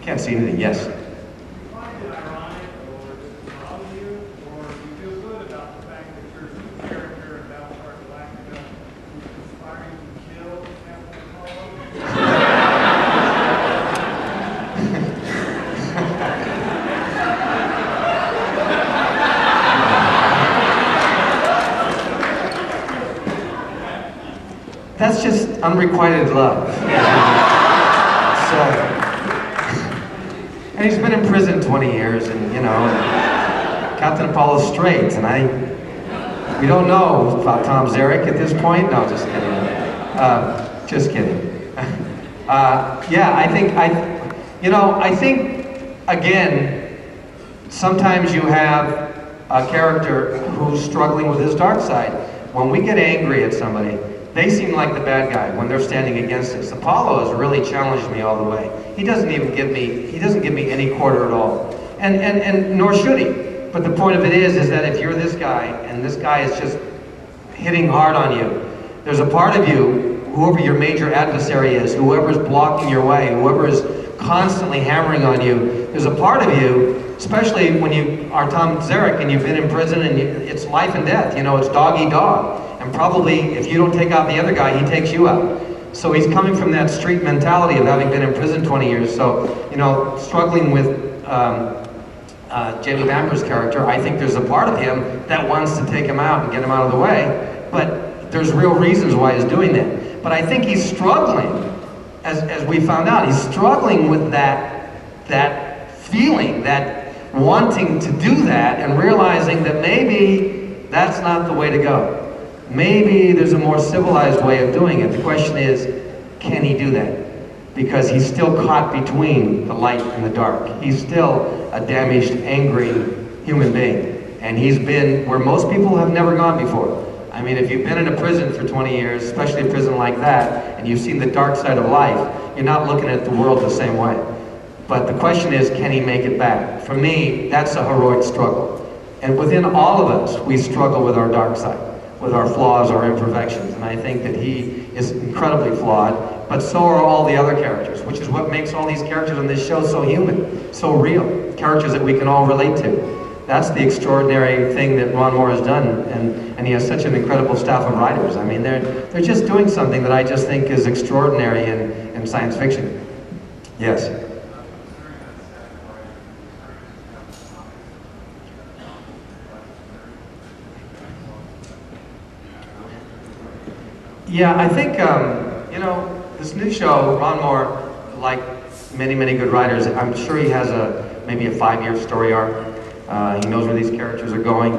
Can't see anything, yes. That's just unrequited love. So, and he's been in prison 20 years, and you know, Captain Apollo's straight, and we don't know about Tom Zarek at this point. No, just kidding. Just kidding. Yeah, I think, again, sometimes you have a character who's struggling with his dark side. When we get angry at somebody, they seem like the bad guy when they're standing against us. Apollo has really challenged me all the way. He doesn't give me any quarter at all. And nor should he. But the point of it is that if you're this guy, and this guy is just hitting hard on you, there's a part of you, whoever your major adversary is, whoever's blocking your way, whoever is constantly hammering on you, there's a part of you, especially when you are Tom Zarek and you've been in prison and it's life and death, you know, it's dog eat dog. And probably, if you don't take out the other guy, he takes you out. So he's coming from that street mentality of having been in prison 20 years. So, you know, struggling with Jamie Bamber's character, I think there's a part of him that wants to take him out and get him out of the way. But there's real reasons why he's doing that. But I think he's struggling, as we found out, he's struggling with that feeling, that wanting to do that, and realizing that maybe that's not the way to go. Maybe there's a more civilized way of doing it. The question is, can he do that? Because he's still caught between the light and the dark. He's still a damaged, angry human being. And he's been where most people have never gone before. I mean, if you've been in a prison for 20 years, especially a prison like that, and you've seen the dark side of life, you're not looking at the world the same way. But the question is, can he make it back? For me, that's a heroic struggle. And within all of us, we struggle with our dark side, with our flaws, our imperfections. And I think that he is incredibly flawed, but so are all the other characters, which is what makes all these characters on this show so human, so real. Characters that we can all relate to. That's the extraordinary thing that Ron Moore has done, and he has such an incredible staff of writers. I mean, they're just doing something that I just think is extraordinary in science fiction. Yes? Yeah, I think, you know, this new show, Ron Moore, like many, many good writers, I'm sure he has maybe a 5-year story arc. He knows where these characters are going.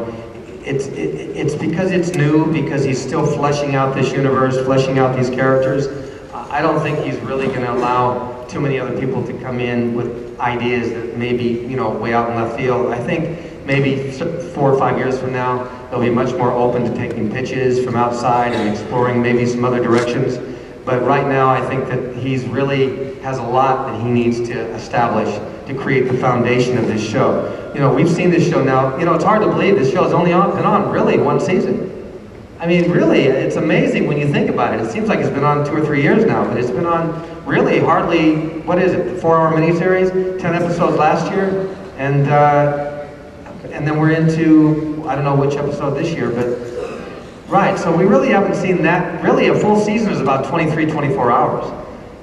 It's because it's new, because he's still fleshing out this universe, fleshing out these characters. I don't think he's really going to allow too many other people to come in with ideas that maybe, you know, way out in left field. I think maybe 4 or 5 years from now, they'll be much more open to taking pitches from outside and exploring maybe some other directions. But right now, I think that he's really has a lot that he needs to establish to create the foundation of this show. You know, we've seen this show now, you know, it's hard to believe this show has only been on really 1 season. I mean, really, it's amazing when you think about it. It seems like it's been on 2 or 3 years now, but it's been on really hardly, what is it, the 4-hour miniseries, 10 episodes last year, and then we're into, I don't know which episode this year, but, right, so we really haven't seen that. Really, a full season is about 23, 24 hours.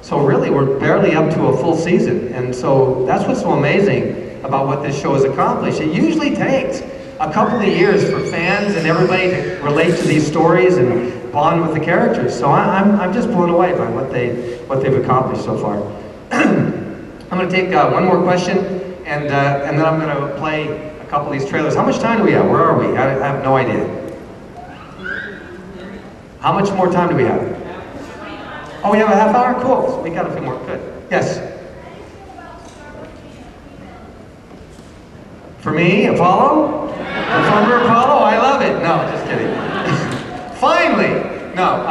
So really, we're barely up to a full season, and so that's what's so amazing about what this show has accomplished. It usually takes a couple of years for fans and everybody to relate to these stories and bond with the characters. So I'm just blown away by what they've accomplished so far. I'm going to take one more question, and then I'm going to play a couple of these trailers. How much time do we have? Where are we? I have no idea. How much more time do we have? Oh, we have a half hour? Cool. So we got a few more. Good. Yes? For me, Apollo? The former Apollo? I love it. No, just kidding. Finally! No.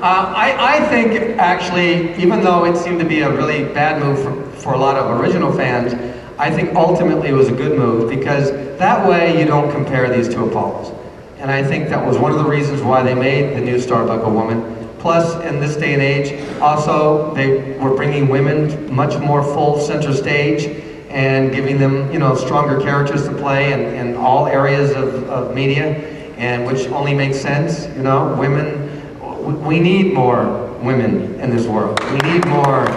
I think, actually, even though it seemed to be a really bad move for a lot of original fans, I think ultimately it was a good move, because that way you don't compare these two Apollos. And I think that was one of the reasons why they made the new Starbucks a woman, Plus, in this day and age, also, they were bringing women much more full center stage and giving them, you know, stronger characters to play in all areas of media, and which only makes sense, you know. Women, we need more women in this world. We need more,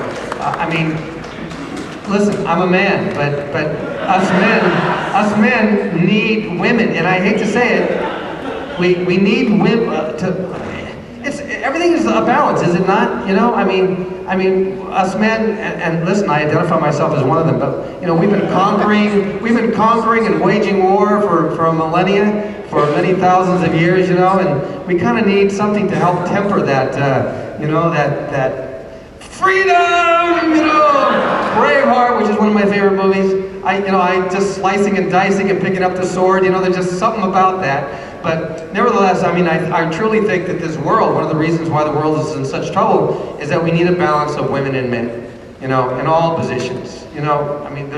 I mean, listen, I'm a man, but us men need women, and I hate to say it, we need women everything is a balance, is it not? You know, I mean, us men, and listen, I identify myself as one of them, but you know, we've been conquering and waging war for a millennia, for many thousands of years, you know, and we kind of need something to help temper that, you know, that freedom, you know, Braveheart, which is one of my favorite movies. I just slicing and dicing and picking up the sword, you know, there's just something about that. But nevertheless, I mean, I truly think that this world, one of the reasons why the world is in such trouble, is that we need a balance of women and men, you know, in all positions. You know, I mean,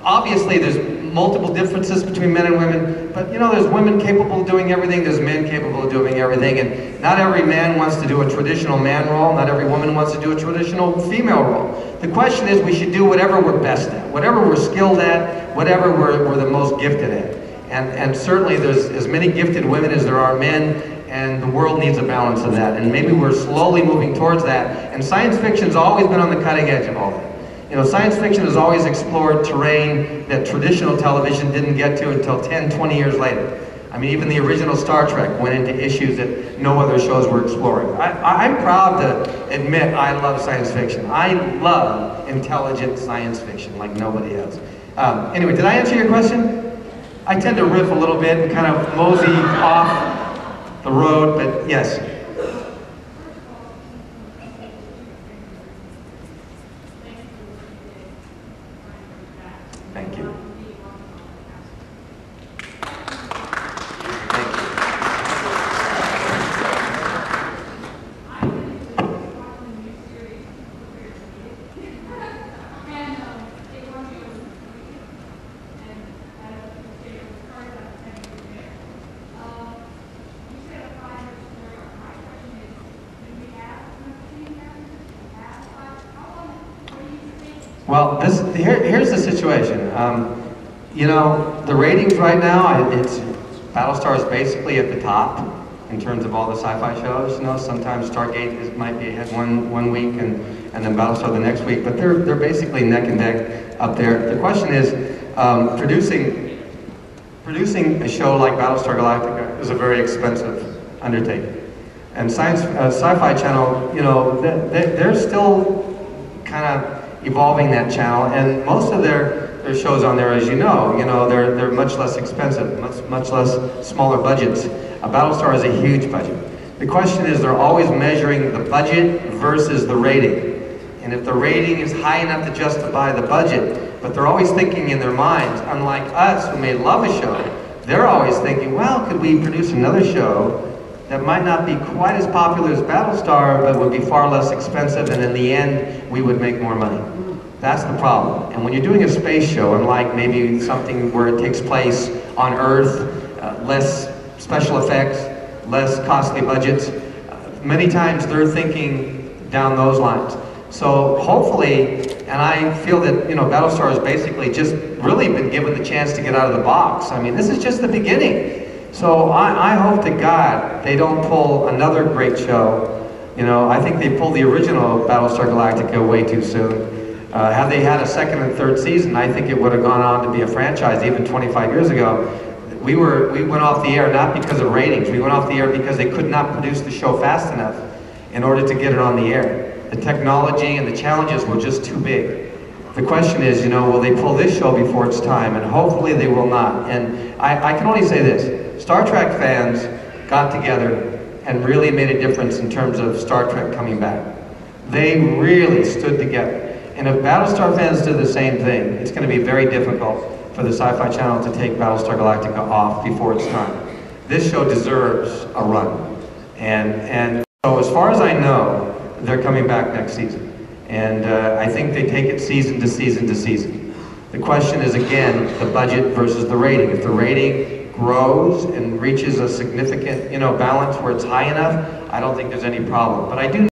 obviously there's multiple differences between men and women, but you know, there's women capable of doing everything, there's men capable of doing everything, and not every man wants to do a traditional man role, not every woman wants to do a traditional female role. The question is, we should do whatever we're best at, whatever we're skilled at, whatever we're the most gifted at. And certainly there's as many gifted women as there are men, and the world needs a balance of that. And maybe we're slowly moving towards that. And science fiction's always been on the cutting edge of all that. You know, science fiction has always explored terrain that traditional television didn't get to until 10, 20 years later. I mean, even the original Star Trek went into issues that no other shows were exploring. I'm proud to admit I love science fiction. I love intelligent science fiction like nobody else. Anyway, did I answer your question? I tend to riff a little bit and kind of mosey off the road, but yes. Thank you. Well, here's the situation. You know, the ratings right now, Battlestar is basically at the top in terms of all the sci-fi shows. You know, sometimes Stargate might be ahead one week and then Battlestar the next week, but they're basically neck and neck up there. The question is, producing a show like Battlestar Galactica is a very expensive undertaking. And Sci-Fi Channel, you know, they're still kind of evolving that channel, and most of their shows on there, as you know, they're much less expensive, much less smaller budgets. Battlestar is a huge budget. The question is, they're always measuring the budget versus the rating. And if the rating is high enough to justify the budget, but they're always thinking in their minds, unlike us who may love a show, they're always thinking, well, could we produce another show that might not be quite as popular as Battlestar, but would be far less expensive, and in the end, we would make more money. That's the problem. And when you're doing a space show, unlike maybe something where it takes place on Earth, less special effects, less costly budgets, many times they're thinking down those lines. So hopefully, and I feel that, you know, Battlestar has basically just really been given the chance to get out of the box. I mean, this is just the beginning. So I hope to God they don't pull another great show. You know, I think they pulled the original Battlestar Galactica way too soon. Had they had a second and third season, I think it would have gone on to be a franchise even 25 years ago. We went off the air not because of ratings. We went off the air because they could not produce the show fast enough in order to get it on the air. The technology and the challenges were just too big. The question is, you know, will they pull this show before its time? And hopefully they will not. And I can only say this. Star Trek fans got together and really made a difference in terms of Star Trek coming back. They really stood together. And if Battlestar fans do the same thing, it's going to be very difficult for the Sci-Fi Channel to take Battlestar Galactica off before its time. This show deserves a run. And so as far as I know, they're coming back next season. And I think they take it season to season to season. The question is, again, the budget versus the rating. If the rating grows and reaches a significant, balance where it's high enough, I don't think there's any problem. But I do